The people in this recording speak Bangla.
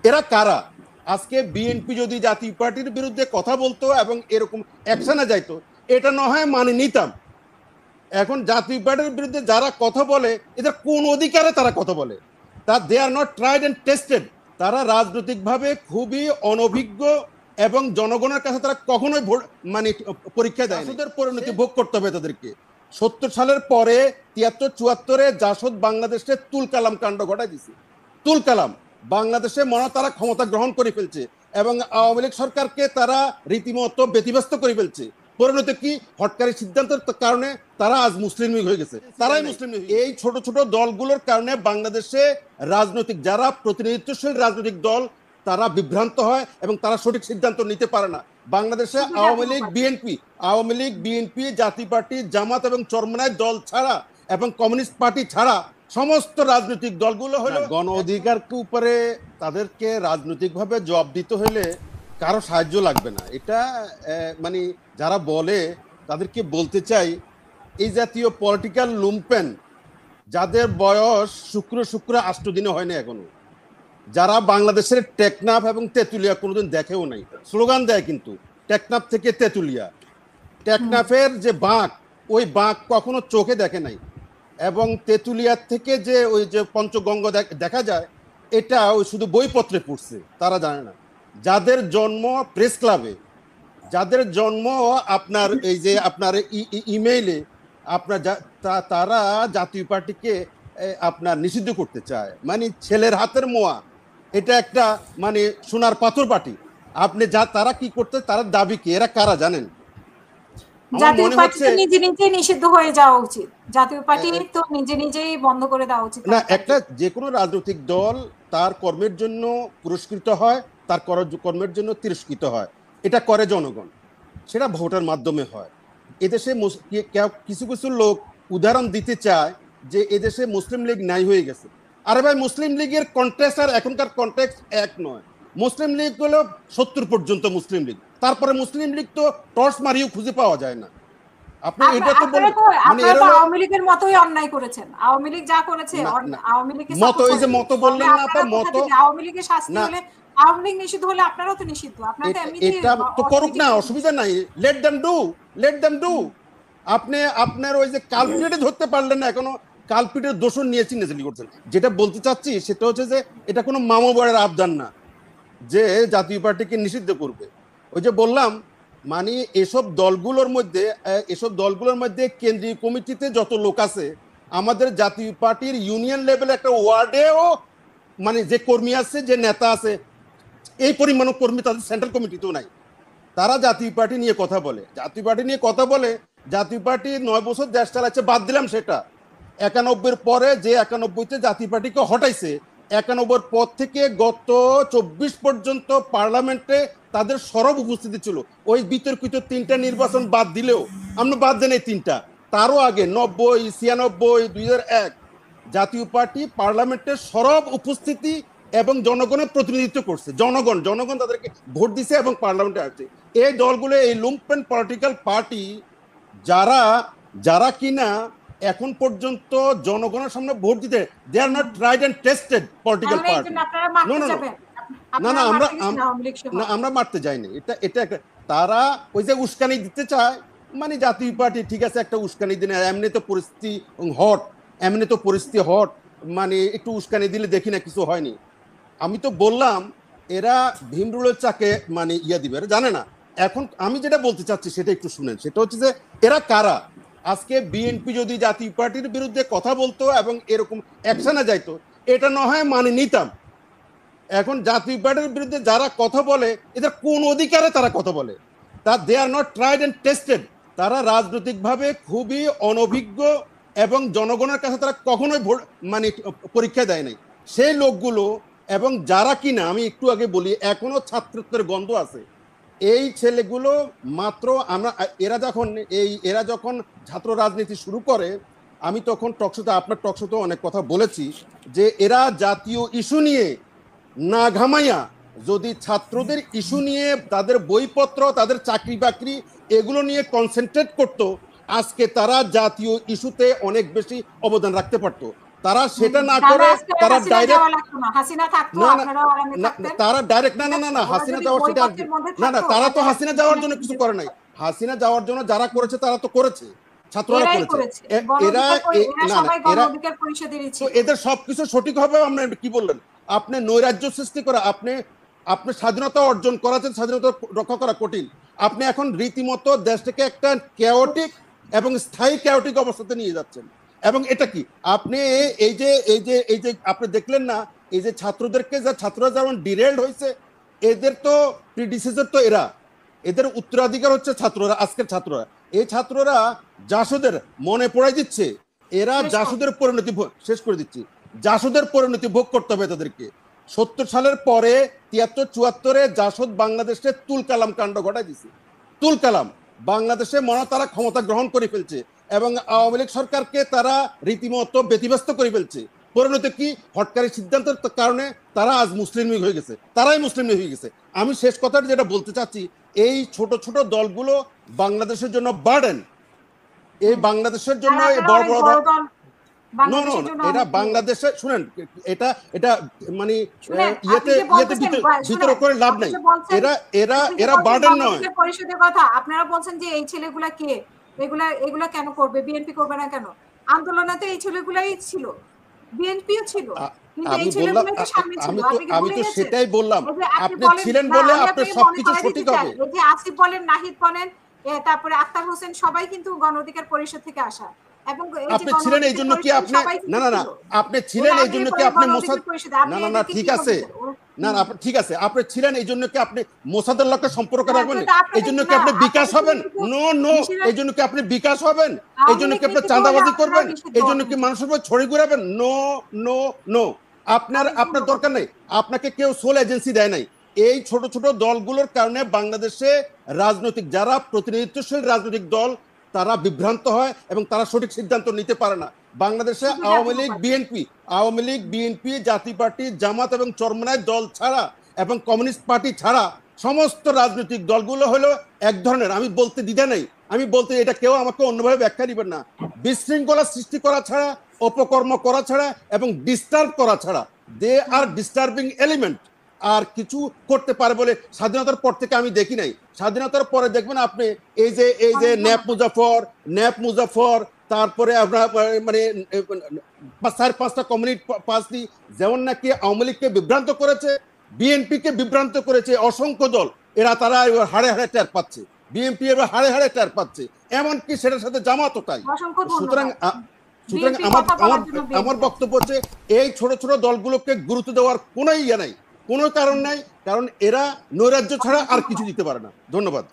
এরা কারা? আজকে বিএনপি যদি জাতীয় পার্টির বিরুদ্ধে কথা বলতো এবং এরকম অ্যাকশনে যাইতো, এটা না হয় মানে নিতাম। এখন জাতীয় পার্টির বিরুদ্ধে যারা কথা বলে, এদের কোন অধিকারে তারা কথা বলে? They are not tried and tested. তারা রাজনৈতিকভাবে খুবই অনভিজ্ঞ এবং জনগণের কাছে তারা কখনোই মানে পরীক্ষা দেয় না। জাসদের পরিণতি ভোগ করতে হবে তাদেরকে। 70 সালের পরে 73-74-এ জাসদ বাংলাদেশে তুলকালাম কাণ্ড ঘটাই দিছে। তুলকালাম বাংলাদেশে তারা ক্ষমতা গ্রহণ করে ফেলছে এবং আওয়ামী লীগ সরকারকে তারা রীতিমতো ব্যতিব্যস্ত করে ফেলছে। পরিণতি কি? হটকারী সিদ্ধান্তের কারণে তারা আজ মুসলিম লীগ হয়ে গেছে। তারাই মুসলিম লীগ। এই ছোট ছোট দলগুলোর কারণে বাংলাদেশে রাজনৈতিক যারা প্রতিনিধিত্বশীল রাজনৈতিক দল তারা বিভ্রান্ত হয় এবং তারা সঠিক সিদ্ধান্ত নিতে পারে না। বাংলাদেশে আওয়ামী লীগ বিএনপি জাতীয় পার্টি জামাত এবং চরমনায় দল ছাড়া এবং কমিউনিস্ট পার্টি ছাড়া সমস্ত রাজনৈতিক দলগুলো হলো গণ অধিকারকে উপরে তাদেরকে রাজনৈতিকভাবে জবাব দিতে হলে কারো সাহায্য লাগবে না। এটা মানে যারা বলে তাদেরকে বলতে চাই, এই জাতীয় পলিটিক্যাল লুম্পেন যাদের বয়স শুক্র 8 দিনে হয় না এখনো, যারা বাংলাদেশের টেকনাফ এবং তেঁতুলিয়া কোনোদিন দেখেও নাই, স্লোগান দেয় কিন্তু টেকনাফ থেকে তেঁতুলিয়া। টেকনাফের যে বাঁক, ওই বাঁক কখনো চোখে দেখে নাই, এবং তেঁতুলিয়ার থেকে যে ওই যে পঞ্চগঙ্গা দেখা যায়, এটা ওই শুধু বইপত্রে পড়ছে, তারা জানে না। যাদের জন্ম প্রেস ক্লাবে, যাদের জন্ম আপনার এই যে আপনার ইমেইলে, আপনার তারা জাতীয় পার্টিকে আপনার নিষিদ্ধ করতে চায়। মানে ছেলের হাতের মোয়া, এটা একটা মানে সোনার পাথর পার্টি। আপনি তারা কি করতে, তারা দাবি কি? এরা কারা জানেন? জাতীয় পার্টি তো নিজে নিজেই নিষিদ্ধ হয়ে যাওয়া উচিত। জাতীয় পার্টি তো নিজে নিজেই বন্ধ করে দেওয়া উচিত না। একটা যে কোনো রাজনৈতিক দল তার কর্মের জন্য পুরস্কৃত হয়, তার কর্মের জন্য তিরস্কৃত হয়। এটা করে জনগণ, সেটা ভোটের মাধ্যমে হয়। এদেশে কিছু কিছু লোক উদাহরণ দিতে চায় যে এদেশে মুসলিম লীগ নাই হয়ে গেছে। আরে ভাই, মুসলিম লীগের কন্টেক্সট আর এখনকার কন্টেক্সট এক নয়। মুসলিম লীগ হলো 70 পর্যন্ত মুসলিম লীগ, তারপরে মুসলিম লীগ তো টর্চ মারিও খুঁজে পাওয়া যায় না। আপনি এটা তো বলেন মানে আওয়ামী লীগের মতোই অন্যায় করেছেন। আওয়ামী লীগ যা করেছে, আওয়ামী লীগের মতো, এই যে মতো বললেন না, তো মতো আওয়ামী লীগের শাস্তি হলে, আওয়ামী লীগ নিষিদ্ধ হলে আপনারাও তো নিষিদ্ধ। আপনারা তো এমনিতেই এটা তো করুক না, অসুবিধা নাই। Let them do. আপনি আপনার ওই যে কালপিটে ধরতে পারলেন না এখনো, কালপিটের দোষণ নিয়ে চিহ্নি করছেন। যেটা বলতে চাচ্ছি সেটা হচ্ছে যে এটা কোনো মামু বড়ের আবদান না যে জাতীয় পার্টিকে নিষিদ্ধ করবে। ওই যে বললাম, মানে এসব দলগুলোর মধ্যে কেন্দ্রীয় কমিটিতে যত লোক আছে, আমাদের জাতীয় পার্টির ইউনিয়ন লেভেলে একটা ওয়ার্ডেও মানে যে কর্মী আছে, যে নেতা আছে, এই পরিমাণ কর্মী তাদের সেন্ট্রাল কমিটিতেও নাই। তারা জাতীয় পার্টি নিয়ে কথা বলে, জাতীয় পার্টি 9 বছর দেশ চালাচ্ছে, বাদ দিলাম সেটা। 91-এর পরে যে 91-তে জাতীয় পার্টিকে হটাইছে, 91-এর পর থেকে গত 24 পর্যন্ত পার্লামেন্টে তাদের সরব উপস্থিতি ছিল। ওই বিতর্কিত 3টা নির্বাচন বাদ দিলেও, আমরা বাদ দেন এই 3টা, তারও আগে 90, 96, 2001 জাতীয় পার্টি পার্লামেন্টের সরব উপস্থিতি এবং জনগণের প্রতিনিধিত্ব করছে। জনগণ তাদেরকে ভোট দিছে এবং পার্লামেন্টে আসছে। এই দলগুলো, এই লুম্পেন পলিটিক্যাল পার্টি, যারা কিনা এখন পর্যন্ত জনগণের সামনে ভোট দিতে, they are not tried and tested political party. আমরা মারতে যাইনি। এটা তারা ওই যে উস্কানি দিতে চায়, মানে জাতীয় পার্টি ঠিক আছে একটা উস্কানি দিনে, এমনি তো পরিস্থিতি হট, মানে একটু উস্কানি দিলে দেখি না কিছু হয়নি। আমি তো বললাম এরা ভীমরুলের চাকে মানে দিবে, জানে না। এখন আমি যেটা বলতে চাচ্ছি সেটা একটু শুনেন। সেটা হচ্ছে যে এরা কারা? আজকে বিএনপি যদি জাতীয় পার্টির বিরুদ্ধে কথা বলতো এবং এরকম অ্যাকশনে যাইতো, এটা না হয় মানে নিতাম। এখন জাতীয় পার্টির বিরুদ্ধে যারা কথা বলে, এদের কোন অধিকারে তারা কথা বলে? They are not tried and tested. তারা রাজনৈতিকভাবে খুবই অনভিজ্ঞ এবং জনগণের কাছে তারা কখনোই মানে পরীক্ষা দেয় নাই সেই লোকগুলো। এবং যারা কিনা, আমি একটু আগে বলি, এখনো ছাত্রত্বের গন্ধ আছে। এই ছেলেগুলো মাত্র এরা যখন ছাত্র রাজনীতি শুরু করে, আমি তখন টকশোতে, আপনার টকশোতে অনেক কথা বলেছি যে এরা জাতীয় ইস্যু নিয়ে না ঘামাইয়া যদি ছাত্রদের ইস্যু নিয়ে, তাদের বইপত্র, তাদের চাকরি বাকরি এগুলো নিয়ে কনসেন্ট্রেট করত, আজকে তারা জাতীয় ইস্যুতে অনেক বেশি অবদান রাখতে পারত। তারা সেটা না তাহলে করে আজকে তারা হাসিনা ডাইরেক্ট যাওয়া লাগতো না। হাসিনা থাকতো, না না আপনারাও আরামে না থাকতেন। তারা ডাইরেক্ট না না না না ওরা হাসিনা যদি যাওয়ার সেটা আর কি। বইপত্রের মধ্যে না না থাকতো, তারা তো তাহলে হাসিনা যাওয়ার জন্য কিছু করে নাই। হাসিনা যাওয়ার জন্য যারা করেছে তারা তো করেছে, ছাত্ররা এরাই করেছে। করেছে। এরা এরা না না সবাই এরা গণ-অধিকার পরিষদেরই তো ছিল। এদের সবকিছু সঠিক হবে। আপনি কি বললেন? আপনি নৈরাজ্য সৃষ্টি করা, আপনি আপনি স্বাধীনতা অর্জন করাছেন, স্বাধীনতা রক্ষা করা কঠিন। আপনি এখন রীতিমতো দেশটাকে একটা কেওটিক এবং স্থায়ী কেওটিক অবস্থাতে নিয়ে যাচ্ছেন। এবং এটা কি আপনি এই যে আপনি দেখলেন না, এই যে ছাত্রদেরকে ছাত্ররা যেমন ডিরেল্ড হয়েছে, এদের তো প্রিডিসেসর তো এরা, এদের উত্তরাধিকার হচ্ছে ছাত্ররা, আজকের ছাত্ররা। এই ছাত্ররা জাসদের মনে পড়াই দিচ্ছে, এরা জাসদের পরিণতি শেষ করে দিচ্ছি, জাসদের পরিণতি ভোগ করতে হবে তাদেরকে। 70 সালের পরে 73-74-এ জাসদ বাংলাদেশে তুল কালাম কাণ্ড ঘটাই দিছে। তুল কালাম বাংলাদেশে মনে তারা ক্ষমতা গ্রহণ করে ফেলছে এবং আওয়ামী লীগ সরকারকে তারা রীতিমতো ব্যতিব্যস্ত করে ফেলছে। পরিণতি কি? হটকারী সিদ্ধান্তের কারণে তারা আজ মুসলিম লীগ হয়ে গেছে, তারাই মুসলিম লীগ হয়ে গেছে। আমি শেষ কথাটা যেটা বলতে চাচ্ছি, এই ছোট ছোট দলগুলো বাংলাদেশের জন্য বার্ডেন। এই বাংলাদেশের জন্য এই বড় বড় নো নো এটা বাংলাদেশে শুনেন, এটা এটা মানে ইয়েতে ভিতরে করে লাভ নাই। এরা এরা এরা বার্ডেন নয়। পরিষদের কথা আপনারা বলছেন যে এই ছেলেগুলা কে, এগুলা কেন করবে, বিএনপি করবে না কেন? আন্দোলনে তো এই ছেলেগুলাই ছিল, বিএনপিও ছিল, কিন্তু এই ছেলেগুলাই তো সামনে ছিল। আমি তো সেটাই বললাম, আপনি ছিলেন বলে আপনার সবকিছু সঠিক হবে। এই যে আসিফ বলেন, নাহিদ বলেন, তারপরে আক্তার হোসেন, সবাই কিন্তু গণ-অধিকার পরিষদ থেকে আসা। আপনি ছিলেন এই জন্য কি আপনি না না না আপনি ছিলেন এই জন্য কি আপনি মোসাদ না না না ঠিক আছে না না ঠিক আছে, আপনি ছিলেন এই জন্য কি আপনি মোসাদের লক্ষ্যে সম্পর্ক রাখবেন? এই জন্য কি আপনি বিকাশ হবেন? নো নো এই জন্য কি আপনি বিকাশ হবেন? এই জন্য কি আপনি চাঁদাবাজি করবেন? এই জন্য কি মানুষের উপর ছড়ি ঘুরাবেন? নো নো নো আপনার দরকার নেই। আপনাকে কেউ সোল এজেন্সি দেয় নাই। এই ছোট ছোট দলগুলোর কারণে বাংলাদেশে রাজনৈতিক যারা প্রতিনিধিত্বশীল রাজনৈতিক দল তারা বিভ্রান্ত হয় এবং তারা সঠিক সিদ্ধান্ত নিতে পারে না। বাংলাদেশে আওয়ামী লীগ বিএনপি জাতীয় পার্টি জামাত এবং চরমনায় দল ছাড়া এবং কমিউনিস্ট পার্টি ছাড়া সমস্ত রাজনৈতিক দলগুলো হলো এক ধরনের, আমি বলতে দ্বিধা নেই, আমি বলতে এটা কেউ আমাকে অন্যভাবে ব্যাখ্যা দিবেন না, বিশৃঙ্খলা সৃষ্টি করা ছাড়া, অপকর্ম করা ছাড়া এবং ডিস্টার্ব করা ছাড়া, দে আর ডিস্টার্বিং এলিমেন্ট। আর কিছু করতে পারে বলে স্বাধীনতার পর থেকে আমি দেখি নাই। স্বাধীনতার পরে দেখবেন আপনি এই যে ন্যাপ মুজাফর তারপরে আপনার মানে 4-5টা কমিউনিটি পার্টি যেমন নাকি আওয়ামী লীগকে বিভ্রান্ত করেছে, বিএনপিকে বিভ্রান্ত করেছে অসংখ্য দল, তারা এবার হাড়ে হাড়ে টের পাচ্ছে, বিএনপি এবার হাড়ে হাড়ে টের পাচ্ছে, এমনকি সেটার সাথে জামাতও তাই। সুতরাং আমার বক্তব্য হচ্ছে এই ছোট ছোট দলগুলোকে গুরুত্ব দেওয়ার কোনো ইয়ে নাই, কোনো কারণ নাই, কারণ এরা নৈরাজ্য ছাড়া আর কিছু দিতে পারে না। ধন্যবাদ।